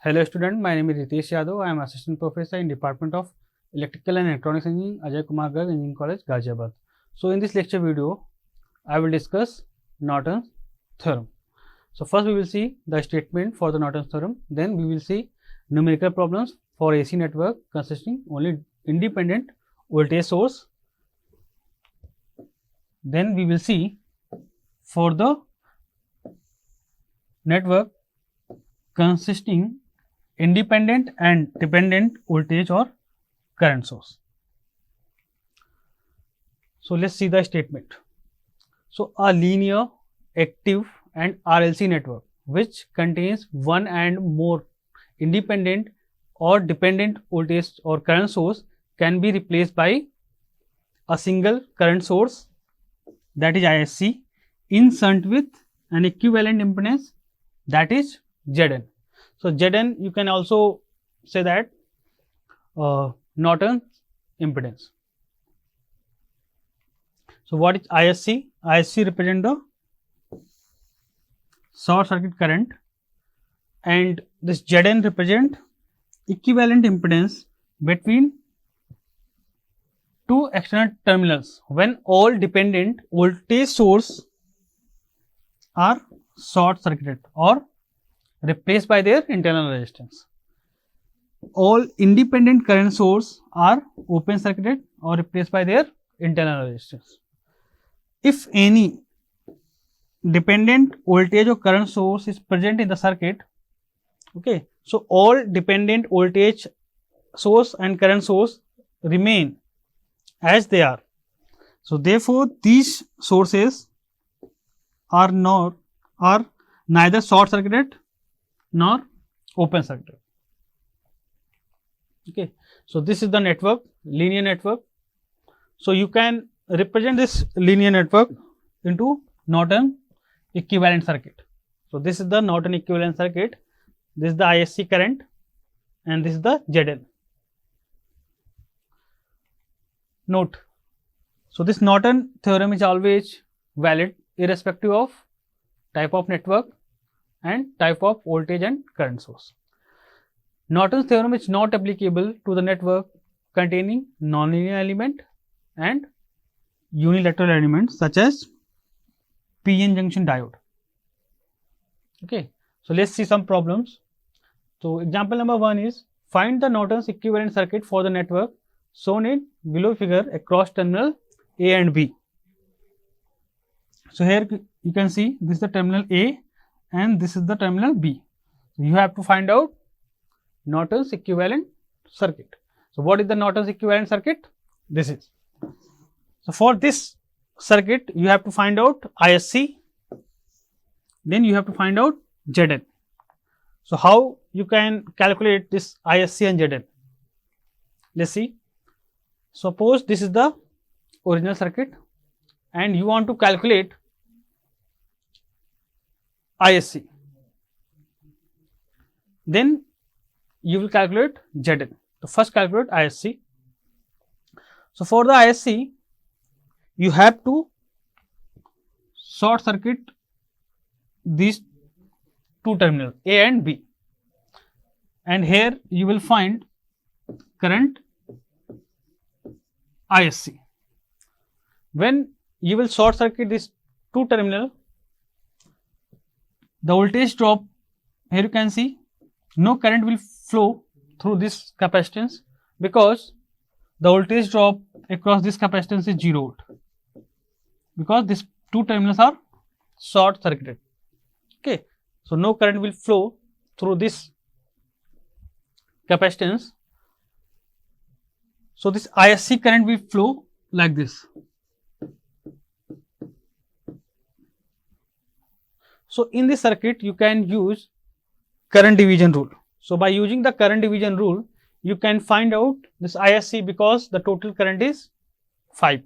Hello student, my name is Ritesh Yadav. I am assistant professor in Department of Electrical and Electronics Engineering, Ajay Kumar Garg Engineering College, Ghaziabad. So in this lecture video, I will discuss Norton's theorem. So first we will see the statement for the Norton's theorem, then we will see numerical problems for AC network consisting only independent voltage source. Then we will see for the network consisting independent and dependent voltage or current source. So let's see the statement. So a linear, active and RLC network which contains one and more independent or dependent voltage or current source can be replaced by a single current source, that is ISC, in shunt with an equivalent impedance, that is Zn. So Zn, you can also say that Norton's impedance. So what is ISC? ISC represent the short circuit current, and this Zn represent equivalent impedance between two external terminals when all dependent voltage source are short circuited or replaced by their internal resistance. All independent current source are open circuited or replaced by their internal resistance. If any dependent voltage or current source is present in the circuit, okay, so all dependent voltage source and current source remain as they are. So therefore these sources are neither short circuited nor open circuited. Okay, so this is the network, linear network. So you can represent this linear network into Norton equivalent circuit. So this is the Norton equivalent circuit, this is the ISC current and this is the Zn. Note, so this Norton theorem is always valid irrespective of type of network and type of voltage and current source. Norton's theorem is not applicable to the network containing nonlinear element and unilateral elements such as PN junction diode. Okay, so let's see some problems. So example number 1 is find the Norton's equivalent circuit for the network shown in below figure across terminal A and B. So here you can see this is the terminal A and this is the terminal B. So you have to find out Norton's equivalent circuit. So what is the Norton's equivalent circuit? This is. So for this circuit you have to find out ISC, then you have to find out Zn. So how you can calculate this ISC and Zn? Let's see. Suppose this is the original circuit and you want to calculate ISC, then you will calculate Zn. So first calculate ISC. So for the ISC you have to short circuit these two terminals A and B, and here you will find current ISC. When you will short circuit these two terminals, the voltage drop, here you can see no current will flow through this capacitance because the voltage drop across this capacitance is 0 volt, because these two terminals are short circuited. Okay, so no current will flow through this capacitance. So this ISC current will flow like this. So in this circuit you can use current division rule. So by using the current division rule you can find out this ISC because the total current is 5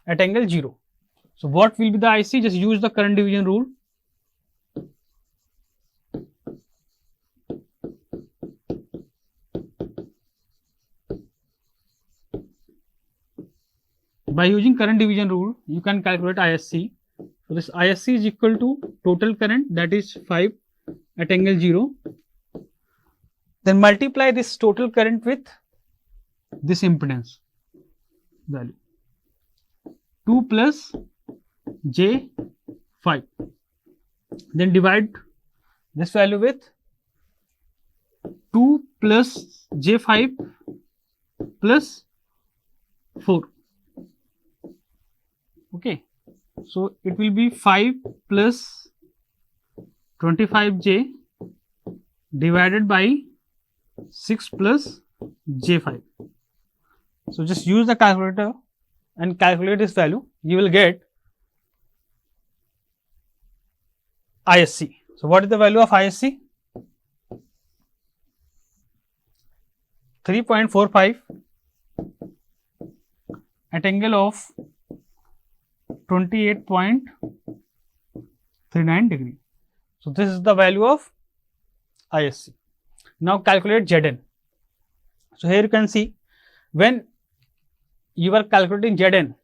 at angle 0. So what will be the IC? Just use the current division rule. By using current division rule you can calculate ISC. So this ISC is equal to total current, that is 5 at angle 0, then multiply this total current with this impedance value 2 plus J5, then divide this value with 2 plus J5 plus 4. Okay, so it will be 5 plus 25J divided by 6 plus J5. So just use the calculator and calculate this value. You will get ISC. So what is the value of ISC? 3.45 at angle of 28.39 degree. So this is the value of ISC. Now calculate Zn. So here you can see, when you are calculating Zn,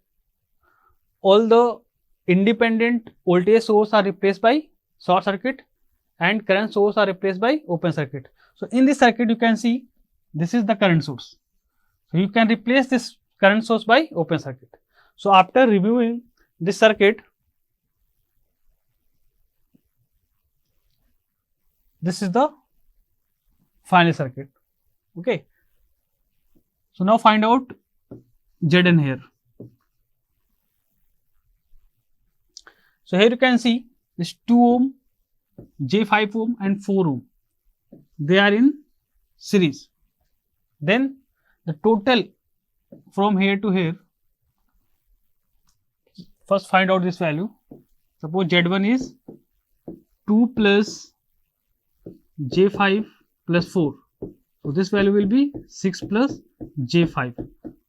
all the independent voltage source are replaced by short circuit and current source are replaced by open circuit. So in this circuit you can see this is the current source. So you can replace this current source by open circuit. So after reviewing this circuit, this is the final circuit. Okay. So now find out Zn here. So here you can see this 2 ohm, J5 ohm and 4 ohm. They are in series. Then the total from here to here, first find out this value. Suppose Z1 is 2 plus J5 plus 4. So this value will be 6 plus J5.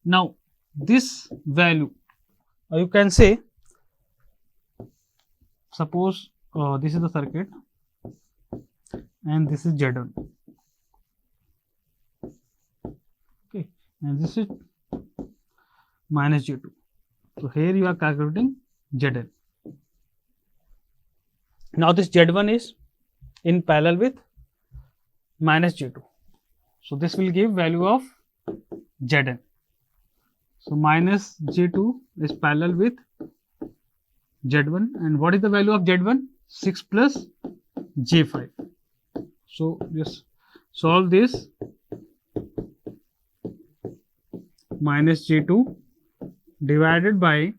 Now this value, you can say, suppose this is the circuit and this is Z1. Okay, and this is minus J2. So here you are calculating Zn. Now this Z1 is in parallel with minus J2. So this will give value of Zn. So minus J2 is parallel with Z1, and what is the value of Z1? 6 plus J5. So just solve this. Minus J2 divided by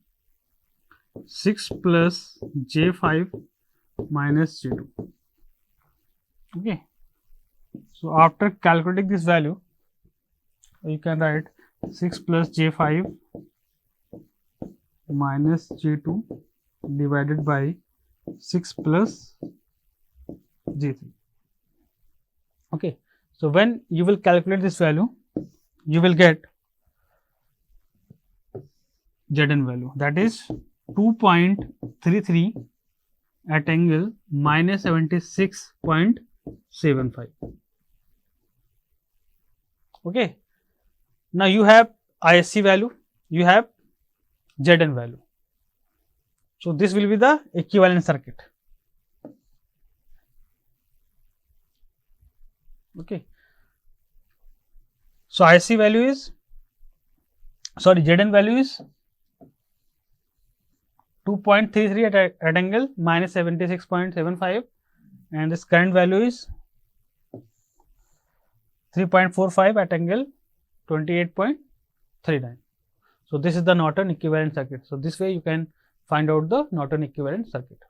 6 plus J5 minus J2. Okay. So after calculating this value, you can write 6 plus J5 minus J2 divided by 6 plus J3. Okay. So when you will calculate this value, you will get Zn value, that is 2.33 at angle minus 76.75. Okay. Now you have ISC value, you have Zn value. So this will be the equivalent circuit. Okay. So ISC value is, Zn value is 2.33 at angle minus 76.75, and this current value is 3.45 at angle 28.39. So this is the Norton equivalent circuit. So this way you can find out the Norton equivalent circuit.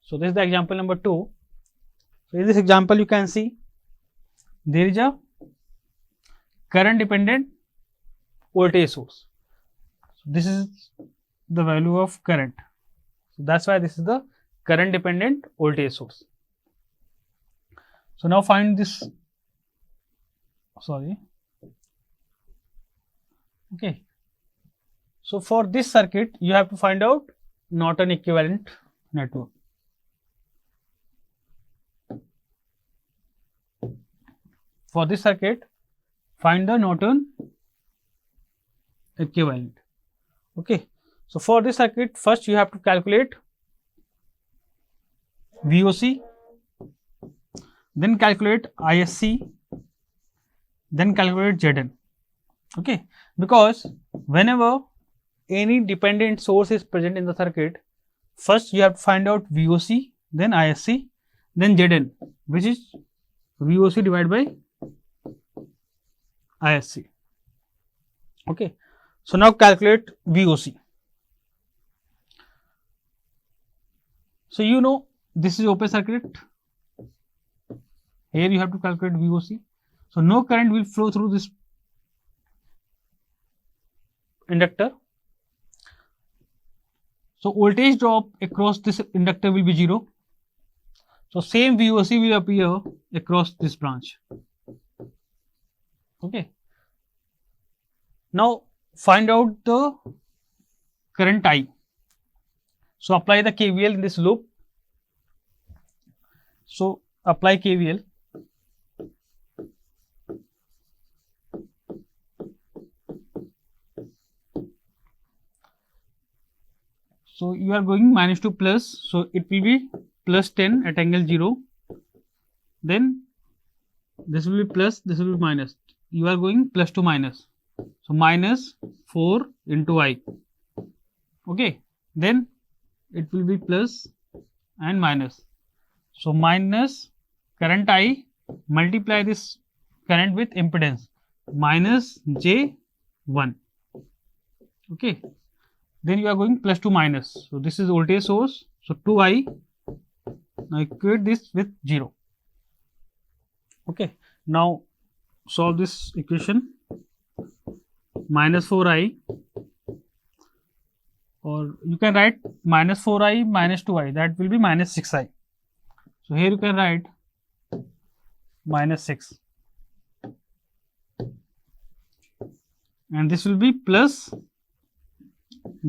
So this is the example number 2. So in this example you can see there is a current dependent voltage source. So this is the value of current. So that's why this is the current dependent voltage source. So now find this, okay. So for this circuit you have to find out Norton equivalent network. For this circuit, find the Norton equivalent. Okay. So for this circuit, first you have to calculate VOC. then calculate ISC, then calculate Zn. Okay, because whenever any dependent source is present in the circuit, first you have to find out VOC, then ISC, then Zn, which is VOC divided by ISC. Okay, so now calculate VOC. So you know this is open circuit. Here you have to calculate VOC. So no current will flow through this inductor. So voltage drop across this inductor will be 0. So same VOC will appear across this branch. Okay. Now find out the current I. So apply the KVL in this loop. So apply KVL. So you are going minus to plus, so it will be plus 10 at angle 0. Then this will be plus, this will be minus. You are going plus to minus. So minus 4 into I. Okay. Then it will be plus and minus. So minus current I, multiply this current with impedance minus J1. Okay. Then you are going plus to minus. So this is voltage source. So 2I. Now equate this with 0. Okay. Now solve this equation. Minus 4I, or you can write minus 4I minus 2I, that will be minus 6I. So here you can write minus 6, and this will be plus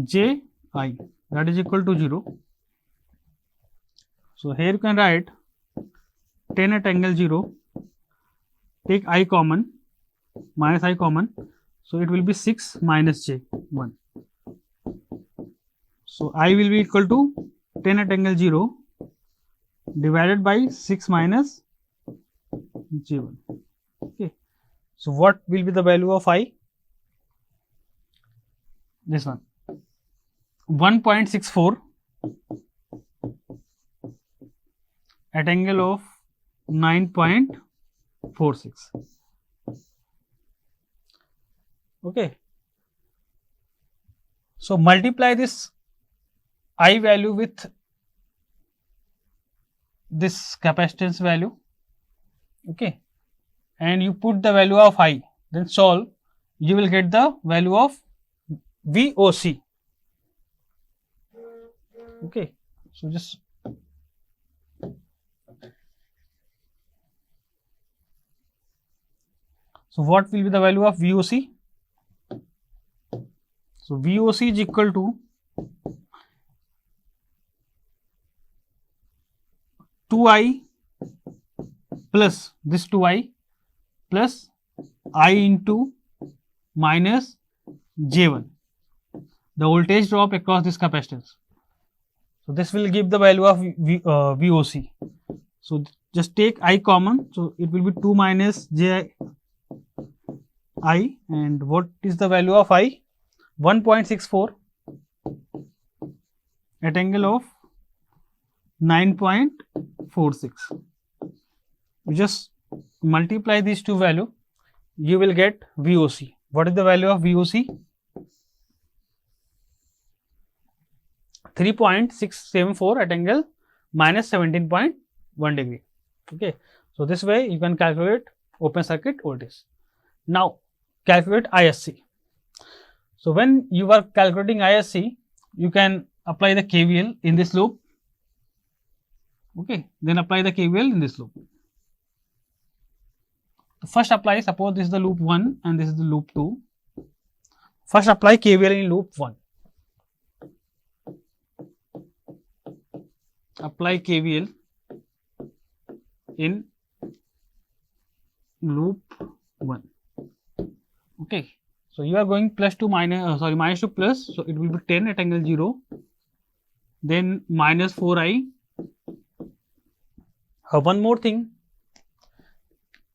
Ji, that is equal to 0. So here you can write 10 at angle 0, take I common, minus I common, so it will be 6 minus J1. So I will be equal to 10 at angle 0 divided by 6 minus J1. Okay. So what will be the value of I? This one, 1.64 at angle of 9.46. Okay. So multiply this I value with this capacitance value. Okay. And you put the value of I, then solve, you will get the value of VOC. Okay. So just so what will be the value of VOC? So VOC is equal to 2I plus this 2I plus I into minus J1, the voltage drop across this capacitance. So this will give the value of VOC. So just take I common, so it will be 2 minus Ji, and what is the value of I? 1.64 at angle of 9.46. You just multiply these two values, you will get VOC. What is the value of VOC? 3.674 at angle minus 17.1 degree. Okay. So this way you can calculate open circuit voltage. Now calculate ISC. So when you are calculating ISC, you can apply the KVL in this loop. Okay. Then apply the KVL in this loop. First apply, suppose this is the loop 1 and this is the loop 2. First apply KVL in loop 1. Apply KVL in loop 1. Okay. So you are going plus to minus, minus to plus, so it will be 10 at angle 0. Then minus 4I. One more thing,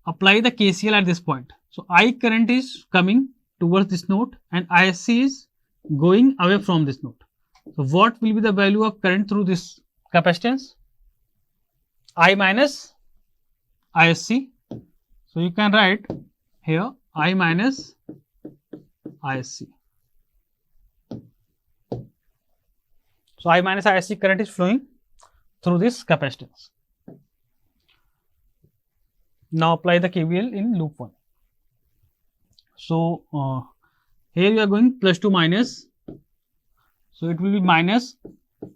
apply the KCL at this point. So I current is coming towards this node and ISC is going away from this node. So what will be the value of current through this capacitance? I minus ISC. So you can write here I minus ISC. So I minus ISC current is flowing through this capacitance. Now apply the KVL in loop 1. So here you are going plus to minus. So it will be minus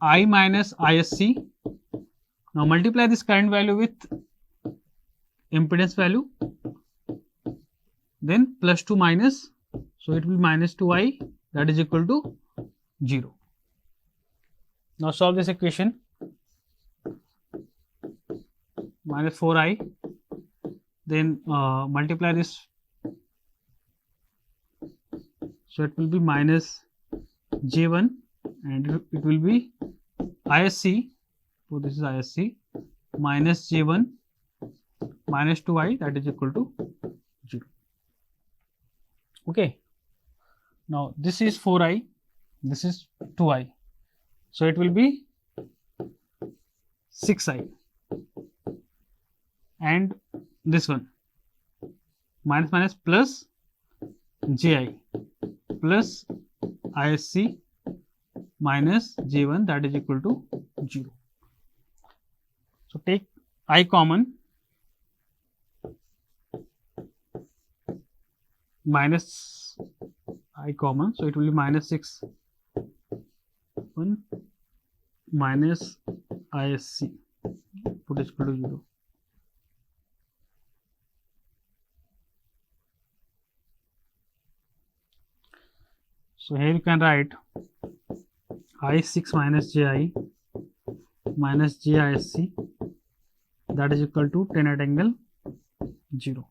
I minus ISC. Now multiply this current value with impedance value. Then plus to minus. So it will be minus 2I, that is equal to 0. Now solve this equation. Minus 4I. Then multiply this. So it will be minus J1 and it will be ISC. So this is ISC minus J1 minus 2I, that is equal to 0. Okay. Now this is 4I, this is 2I. So it will be 6I. And this one minus minus plus Ji plus ISC minus J1, that is equal to 0. So take I common, minus I common, so it will be minus 6 1 minus ISC, put is equal to 0. So here you can write I6 minus Ji minus JISC, that is equal to 10 at angle 0.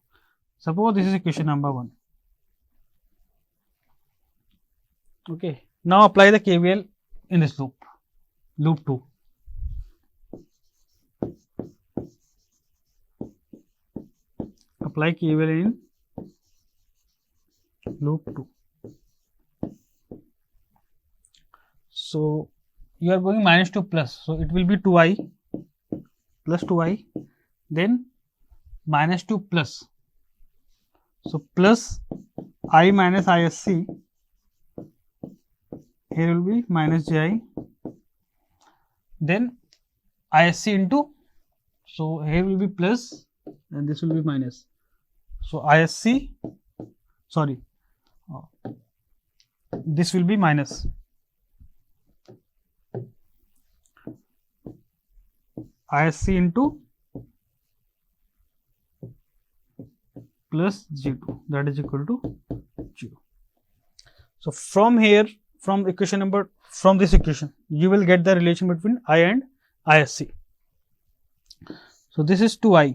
Suppose this is equation number 1. Okay. Now apply the KVL in this loop, loop 2. Apply KVL in loop 2. So you are going minus to plus, so it will be 2I plus 2I, then minus to plus. So plus I minus ISC, here will be minus Ji, then ISC into, so here will be plus and this will be minus. So ISC, sorry, this will be minus. ISC into plus G2, that is equal to 0. So from here, from equation number, from this equation, you will get the relation between I and ISC. So this is 2I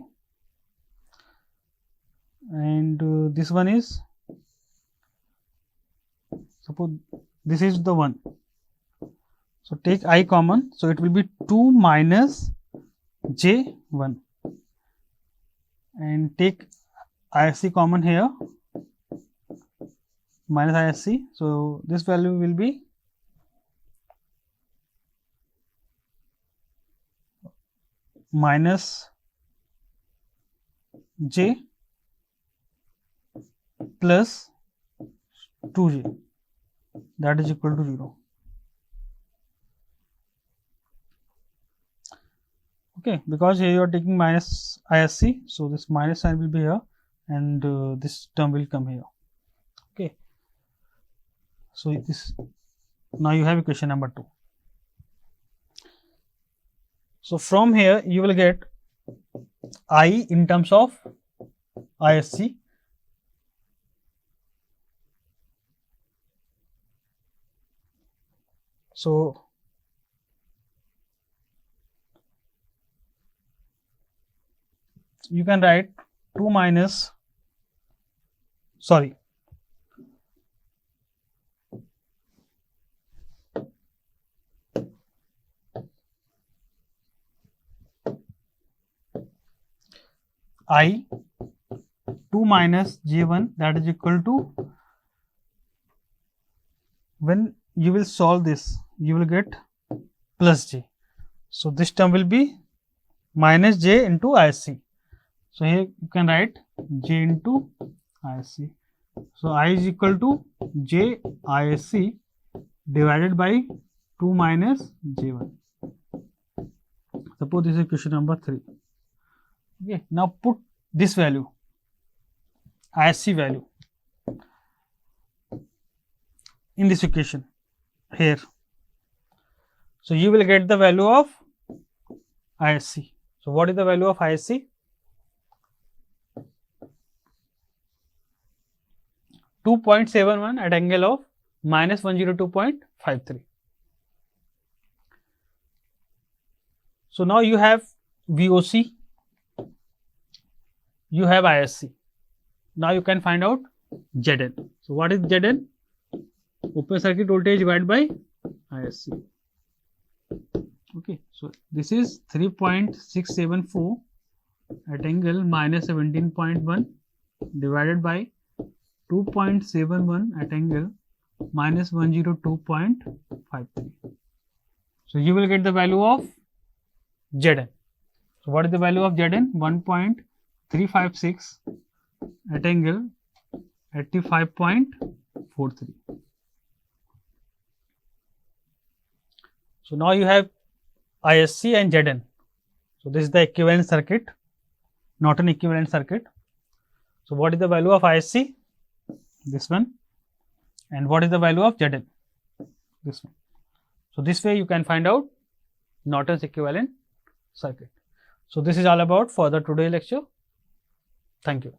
and this one is, suppose this is the one. So take I common, so it will be 2 minus J1 and take ISC common here, minus ISC. So this value will be minus J plus 2J, that is equal to 0. Okay, because here you are taking minus ISC, so this minus sign will be here and this term will come here. Okay, so this, now you have equation number 2. So from here you will get I in terms of ISC, so you can write 2 minus, sorry, I 2 minus J1, that is equal to, when you will solve this, you will get plus J. So this term will be minus J into ISC. So here you can write J into ISC. So I is equal to J ISC divided by 2 minus J1. Suppose this is question number 3. Okay, now put this value, ISC value, in this equation here. So you will get the value of ISC. So what is the value of ISC? 2.71 at angle of minus 102.53. So now you have VOC, you have ISC. Now you can find out ZN. So what is ZN? Open circuit voltage divided by ISC. Okay, so this is 3.674 at angle minus 17.1 divided by 2.71 at angle minus 102.53. So you will get the value of ZN. So what is the value of ZN? 1.356 at angle 85.43. So now you have ISC and ZN. So this is the equivalent circuit, Norton equivalent circuit. So what is the value of ISC? This one. And what is the value of ZN? This one. So this way you can find out Norton's equivalent circuit. So this is all about for the today lecture. Thank you.